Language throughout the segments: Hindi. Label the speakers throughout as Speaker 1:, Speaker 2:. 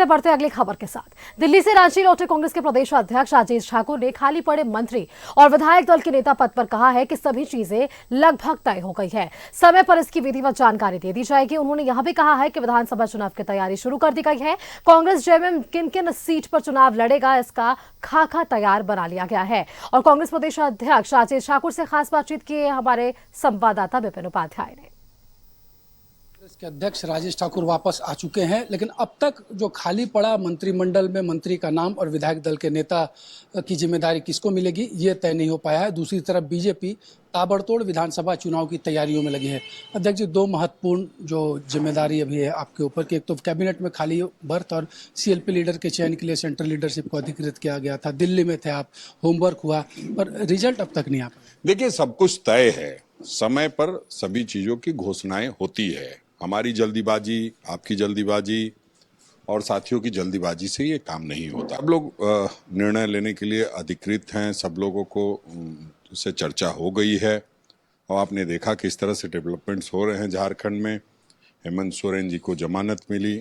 Speaker 1: बढ़ते अगली खबर के साथ। दिल्ली से रांची लौटे कांग्रेस के प्रदेश अध्यक्ष राजेश ठाकुर ने खाली पड़े मंत्री और विधायक दल के नेता पद पर कहा है कि सभी चीजें लगभग तय हो गई है, समय पर इसकी विधिवत जानकारी दे दी जाएगी। उन्होंने यह भी कहा है कि विधानसभा चुनाव की तैयारी शुरू कर दी गई है। कांग्रेस जेएमएम किन किन सीट पर चुनाव लड़ेगा इसका खाका तैयार बना लिया गया है। और कांग्रेस प्रदेश अध्यक्ष राजेश ठाकुर से खास बातचीत की हमारे संवाददाता विपिन उपाध्याय ने।
Speaker 2: कांग्रेस के अध्यक्ष राजेश ठाकुर वापस आ चुके हैं, लेकिन अब तक जो खाली पड़ा मंत्रिमंडल में मंत्री का नाम और विधायक दल के नेता की जिम्मेदारी किसको मिलेगी ये तय नहीं हो पाया है। दूसरी तरफ बीजेपी ताबड़तोड़ विधानसभा चुनाव की तैयारियों में लगी है। अध्यक्ष जी, दो महत्वपूर्ण जो जिम्मेदारी अभी है आपके ऊपर की, एक तो कैबिनेट में खाली बर्थ और सीएलपी लीडर के चयन के लिए सेंट्रल लीडरशिप को अधिकृत किया गया था। दिल्ली में थे आप, होमवर्क हुआ, पर रिजल्ट अब तक नहीं आ पाया।
Speaker 3: देखिए, सब कुछ तय है, समय पर सभी चीजों की घोषणाएं होती है। हमारी जल्दीबाजी, आपकी जल्दीबाजी और साथियों की जल्दीबाजी से ये काम नहीं होता। सब लोग निर्णय लेने के लिए अधिकृत हैं, सब लोगों को से चर्चा हो गई है और आपने देखा किस तरह से डेवलपमेंट्स हो रहे हैं झारखंड में। हेमंत सोरेन जी को जमानत मिली,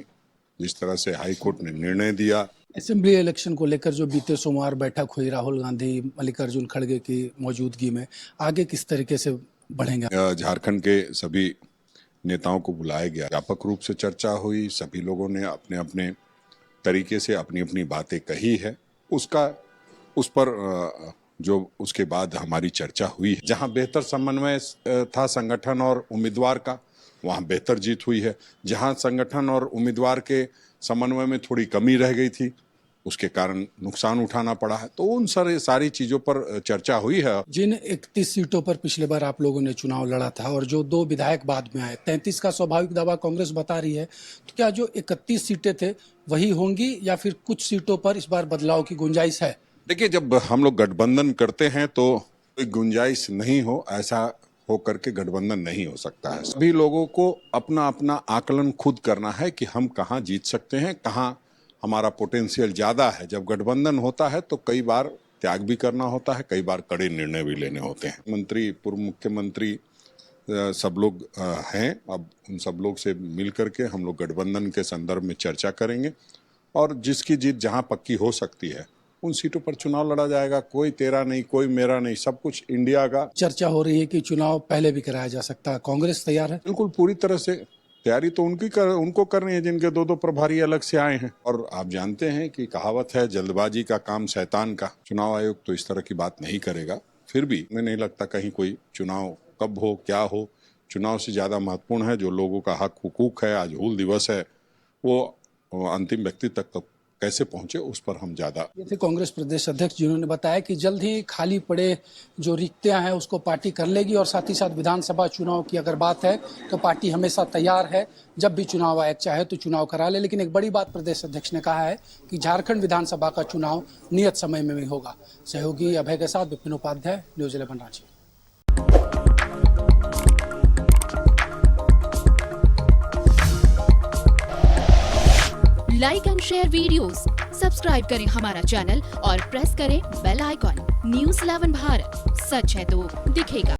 Speaker 3: जिस तरह से हाई कोर्ट ने निर्णय दिया।
Speaker 2: असेंबली इलेक्शन को लेकर जो बीते सोमवार बैठक हुई राहुल गांधी मल्लिकार्जुन खड़गे की मौजूदगी में, आगे किस तरीके से बढ़ेंगे?
Speaker 3: झारखंड के सभी नेताओं को बुलाया गया, व्यापक रूप से चर्चा हुई, सभी लोगों ने अपने अपने तरीके से अपनी अपनी बातें कही है। उस पर जो उसके बाद हमारी चर्चा हुई है। जहां बेहतर समन्वय था संगठन और उम्मीदवार का, वहां बेहतर जीत हुई है। जहां संगठन और उम्मीदवार के समन्वय में थोड़ी कमी रह गई थी, उसके कारण नुकसान उठाना पड़ा है। तो उन सारी चीजों पर चर्चा हुई है।
Speaker 2: जिन 31 सीटों पर पिछले बार आप लोगों ने चुनाव लड़ा था और जो 2 विधायक बाद में आए, 33 का स्वाभाविक दावा कांग्रेस बता रही है, तो क्या जो 31 सीटें थे वही होंगी या फिर कुछ सीटों पर इस बार बदलाव की गुंजाइश है?
Speaker 3: देखिए, जब हम लोग गठबंधन करते हैं तो कोई गुंजाइश नहीं हो ऐसा हो करके गठबंधन नहीं हो सकता है। सभी लोगों को अपना अपना आकलन खुद करना है कि हम कहाँ जीत सकते हैं, कहाँ हमारा पोटेंशियल ज्यादा है। जब गठबंधन होता है तो कई बार त्याग भी करना होता है, कई बार कड़े निर्णय भी लेने होते हैं। मंत्री, पूर्व मुख्यमंत्री सब लोग हैं। अब उन सब लोग से मिल करके हम लोग गठबंधन के संदर्भ में चर्चा करेंगे और जिसकी जीत जहां पक्की हो सकती है उन सीटों पर चुनाव लड़ा जाएगा। कोई तेरा नहीं, कोई मेरा नहीं, सब कुछ इंडिया का।
Speaker 2: चर्चा हो रही है कि चुनाव पहले भी कराया जा सकता है, कांग्रेस तैयार है?
Speaker 3: बिल्कुल, पूरी तरह से तैयारी तो उनको करनी है जिनके 2-2 प्रभारी अलग से आए हैं। और आप जानते हैं कि कहावत है, जल्दबाजी का काम शैतान का। चुनाव आयोग तो इस तरह की बात नहीं करेगा। फिर भी मुझे नहीं लगता कहीं कोई चुनाव कब हो क्या हो, चुनाव से ज्यादा महत्वपूर्ण है जो लोगों का हक हुकूक है। आज हूल दिवस है, वो अंतिम व्यक्ति तक कैसे पहुंचे उस पर हम ज्यादा।
Speaker 2: ये थे कांग्रेस प्रदेश अध्यक्ष जिन्होंने बताया कि जल्द ही खाली पड़े जो रिक्तियां हैं उसको पार्टी कर लेगी और साथ ही साथ विधानसभा चुनाव की अगर बात है तो पार्टी हमेशा तैयार है, जब भी चुनाव आयोग चाहे तो चुनाव करा ले। लेकिन एक बड़ी बात प्रदेश अध्यक्ष ने कहा है कि झारखंड विधानसभा का चुनाव नियत समय में भी होगा। सहयोगी अभय के साथ Vipin Upadhyay, news 11 Ranchi.
Speaker 4: Like and share videos, subscribe करें हमारा चैनल और प्रेस करें बेल आइकॉन। न्यूज़ 11 भारत, सच है तो दिखेगा।